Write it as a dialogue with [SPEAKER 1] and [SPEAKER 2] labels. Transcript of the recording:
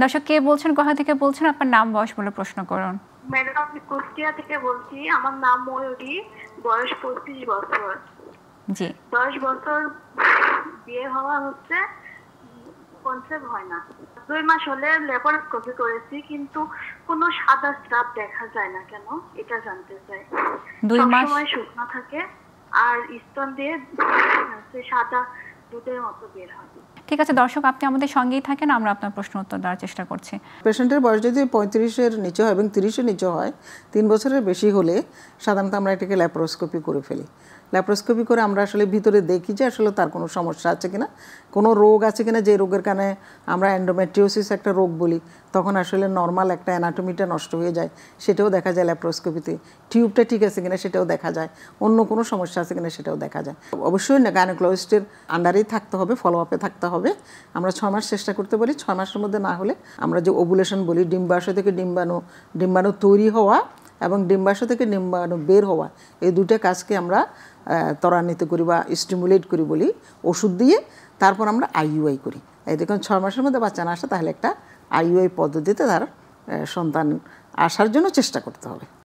[SPEAKER 1] দর্শক কে বলছেন, কোথা থেকে বলছেন, আপনার নাম বয়স বলে প্রশ্ন করুন।
[SPEAKER 2] ম্যাডাম আমি কুষ্টিয়া থেকে বলছি, আমার নাম ময়ূরী, বয়স 25 বছর।
[SPEAKER 1] জি
[SPEAKER 2] 10 বছর বিয়ে হওয়া হচ্ছে, কনসেপ্ট হয় না। 2 মাস হলে ল্যাপারোস্কোপি করেছি, কিন্তু কোনো সাদা স্রাব দেখা যায় না কেন, এটা জানতে চাই।
[SPEAKER 1] 2 মাস।
[SPEAKER 2] সবসময় শুকনো থাকে আর স্তন দিয়ে সাদা দুধের মতো বের হয়।
[SPEAKER 1] ঠিক আছে দর্শক, আপনি আমাদের সঙ্গেই থাকেন, আমরা আপনার প্রশ্ন উত্তর দেওয়ার চেষ্টা করছি।
[SPEAKER 3] পেশেন্টের বয়স যদি 35-এর নিচে হয় এবং 30-এর নিচে হয়, 3 বছরের বেশি হলে সাধারণত আমরা এটাকে ল্যাপারোস্কোপি করে ফেলি। ল্যাপারোস্কোপি করে আমরা আসলে ভিতরে দেখি যে আসলে তার কোনো সমস্যা আছে কিনা, কোনো রোগ আছে কিনা, যে রোগের কারণে আমরা এন্ডোমেট্রিওসিস একটা রোগ বলি, তখন আসলে নর্মাল একটা অ্যানাটমিটা নষ্ট হয়ে যায়, সেটাও দেখা যায় ল্যাপারোস্কোপিতে। টিউবটা ঠিক আছে কিনা সেটাও দেখা যায়, অন্য কোনো সমস্যা আছে কিনা সেটাও দেখা যায়। অবশ্যই না গাইনোকোলজিস্টের আন্ডারেই থাকতে হবে, ফলো আপে থাকতে হবে। আমরা 6 মাস চেষ্টা করতে পারি, 6 মাসের মধ্যে না হলে আমরা যে ওভুলেশন বলি, ডিম্বাশয় থেকে ডিম্বাণু তৈরি হওয়া এবং ডিম্বাশয় থেকে ডিম্বাণু বের হওয়া, এই দুটো কাজকে আমরা ত্বরান্বিত করি বা স্টিমুলেট করি বলি ওষুধ দিয়ে। তারপর আমরা আইইউআই করি। এই দেখুন 6 মাসের মধ্যে বাচ্চা না আসে, তাহলে একটা আইইউআই পদ্ধতিতে তার সন্তান আসার জন্য চেষ্টা করতে হবে।